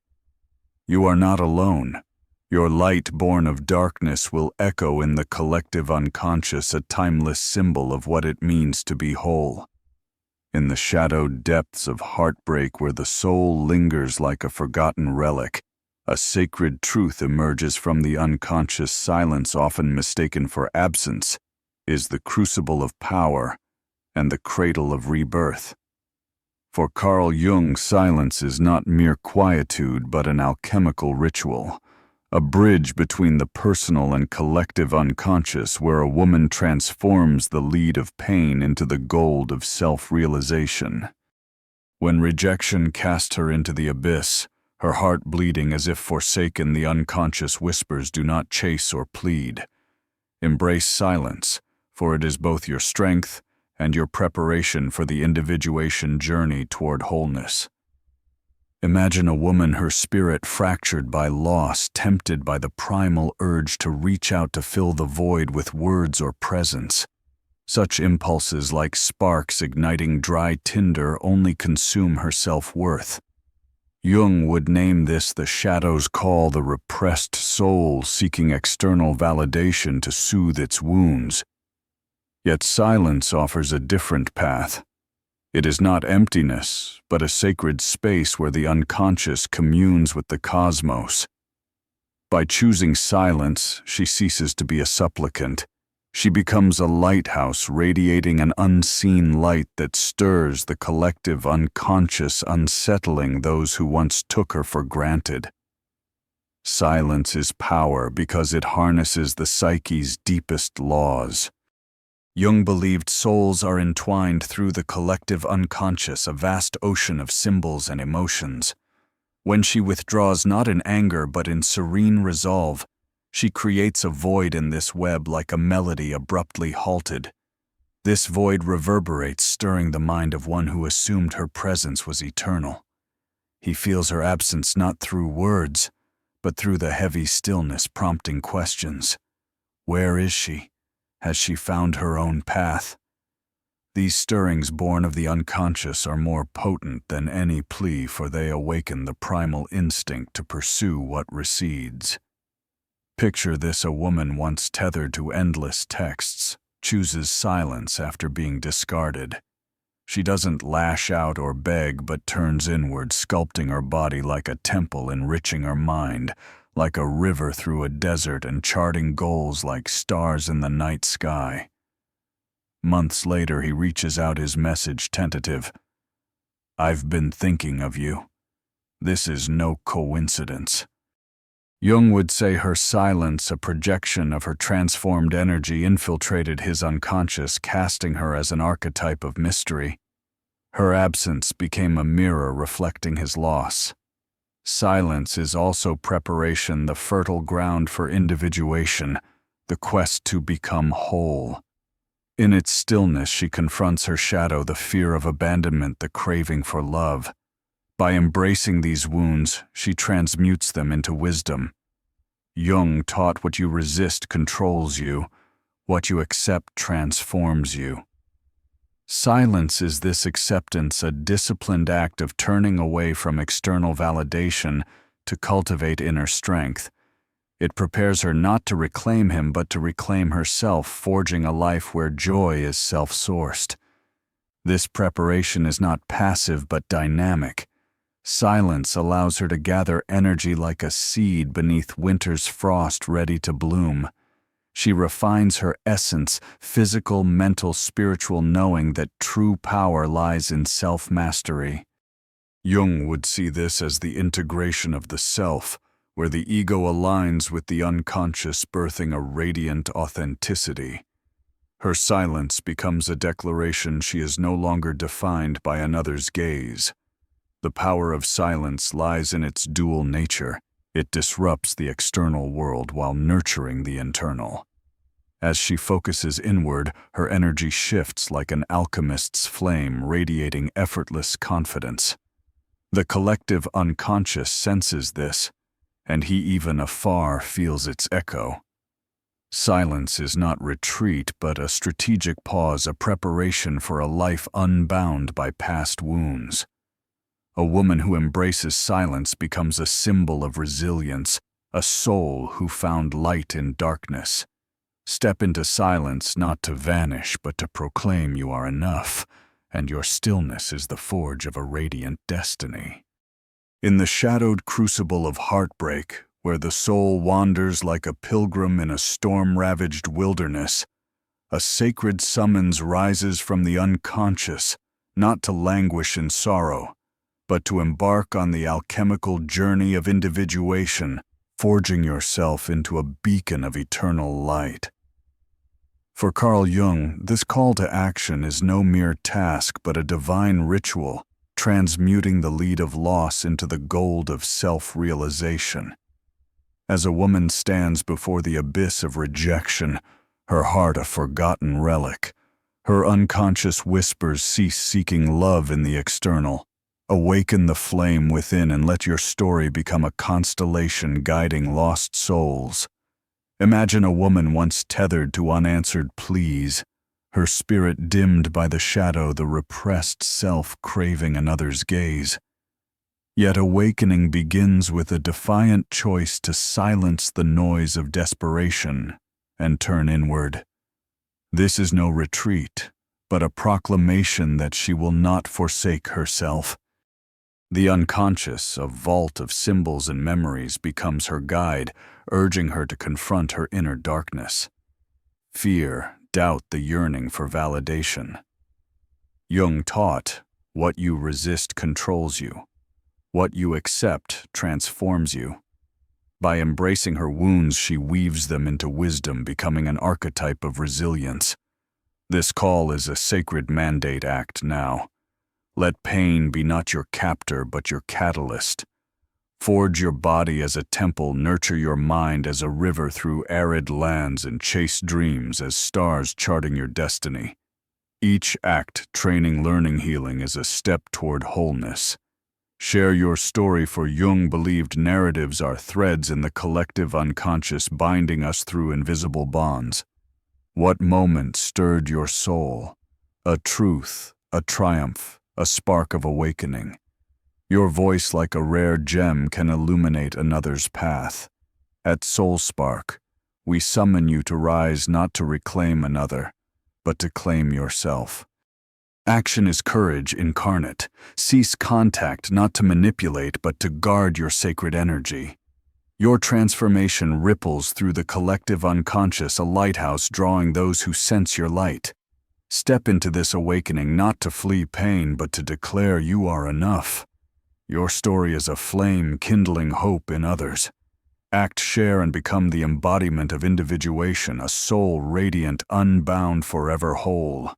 You are not alone. Your light born of darkness will echo in the collective unconscious, a timeless symbol of what it means to be whole. In the shadowed depths of heartbreak, where the soul lingers like a forgotten relic, a sacred truth emerges from the unconscious. Silence, often mistaken for absence, is the crucible of power and the cradle of rebirth. For Carl Jung, silence is not mere quietude, but an alchemical ritual, a bridge between the personal and collective unconscious, where a woman transforms the lead of pain into the gold of self-realization. When rejection cast her into the abyss, her heart bleeding as if forsaken, the unconscious whispers, "Do not chase or plead. Embrace silence, for it is both your strength and your preparation for the individuation journey toward wholeness." Imagine a woman, her spirit fractured by loss, tempted by the primal urge to reach out to fill the void with words or presence. Such impulses, like sparks igniting dry tinder, only consume her self-worth. Jung would name this the shadow's call, the repressed soul seeking external validation to soothe its wounds. Yet silence offers a different path. It is not emptiness, but a sacred space where the unconscious communes with the cosmos. By choosing silence, she ceases to be a supplicant. She becomes a lighthouse, radiating an unseen light that stirs the collective unconscious, unsettling those who once took her for granted. Silence is power because it harnesses the psyche's deepest laws. Jung believed souls are entwined through the collective unconscious, a vast ocean of symbols and emotions. When she withdraws not in anger but in serene resolve, she creates a void in this web, like a melody abruptly halted. This void reverberates, stirring the mind of one who assumed her presence was eternal. He feels her absence not through words, but through the heavy stillness, prompting questions. Where is she? Has she found her own path? These stirrings, born of the unconscious, are more potent than any plea, for they awaken the primal instinct to pursue what recedes. Picture this: a woman once tethered to endless texts chooses silence after being discarded. She doesn't lash out or beg, but turns inward, sculpting her body like a temple, enriching her mind like a river through a desert, and charting goals like stars in the night sky. Months later, he reaches out, his message tentative. "I've been thinking of you. This is no coincidence." Jung would say her silence, a projection of her transformed energy, infiltrated his unconscious, casting her as an archetype of mystery. Her absence became a mirror reflecting his loss. Silence is also preparation, the fertile ground for individuation, the quest to become whole. In its stillness, she confronts her shadow, the fear of abandonment, the craving for love. By embracing these wounds, she transmutes them into wisdom. Jung taught, what you resist controls you, what you accept transforms you. Silence is this acceptance, a disciplined act of turning away from external validation to cultivate inner strength. It prepares her not to reclaim him but to reclaim herself, forging a life where joy is self-sourced. This preparation is not passive but dynamic. Silence allows her to gather energy like a seed beneath winter's frost ready to bloom. She refines her essence, physical, mental, spiritual, knowing that true power lies in self-mastery. Jung would see this as the integration of the self, where the ego aligns with the unconscious, birthing a radiant authenticity. Her silence becomes a declaration she is no longer defined by another's gaze. The power of silence lies in its dual nature. It disrupts the external world while nurturing the internal. As she focuses inward, her energy shifts like an alchemist's flame, radiating effortless confidence. The collective unconscious senses this, and he even afar feels its echo. Silence is not retreat, but a strategic pause, a preparation for a life unbound by past wounds. A woman who embraces silence becomes a symbol of resilience, a soul who found light in darkness. Step into silence not to vanish, but to proclaim you are enough, and your stillness is the forge of a radiant destiny. In the shadowed crucible of heartbreak, where the soul wanders like a pilgrim in a storm-ravaged wilderness, a sacred summons rises from the unconscious, not to languish in sorrow, but to embark on the alchemical journey of individuation, forging yourself into a beacon of eternal light. For Carl Jung, this call to action is no mere task but a divine ritual, transmuting the lead of loss into the gold of self-realization. As a woman stands before the abyss of rejection, her heart a forgotten relic, her unconscious whispers cease seeking love in the external. Awaken the flame within and let your story become a constellation guiding lost souls. Imagine a woman once tethered to unanswered pleas, her spirit dimmed by the shadow, the repressed self craving another's gaze. Yet awakening begins with a defiant choice to silence the noise of desperation and turn inward. This is no retreat, but a proclamation that she will not forsake herself. The unconscious, a vault of symbols and memories, becomes her guide, urging her to confront her inner darkness. Fear, doubt, the yearning for validation. Jung taught, what you resist controls you. What you accept transforms you. By embracing her wounds, she weaves them into wisdom, becoming an archetype of resilience. This call is a sacred mandate act now. Let pain be not your captor, but your catalyst. Forge your body as a temple, nurture your mind as a river through arid lands, and chase dreams as stars charting your destiny. Each act, training, learning, healing, is a step toward wholeness. Share your story, for Jung believed narratives are threads in the collective unconscious binding us through invisible bonds. What moment stirred your soul? A truth, a triumph, a spark of awakening. Your voice, like a rare gem, can illuminate another's path. At Soul Spark, we summon you to rise not to reclaim another, but to claim yourself. Action is courage incarnate. Cease contact not to manipulate, but to guard your sacred energy. Your transformation ripples through the collective unconscious, a lighthouse drawing those who sense your light. Step into this awakening not to flee pain, but to declare you are enough. Your story is a flame kindling hope in others. Act, share, and become the embodiment of individuation, a soul radiant, unbound, forever whole.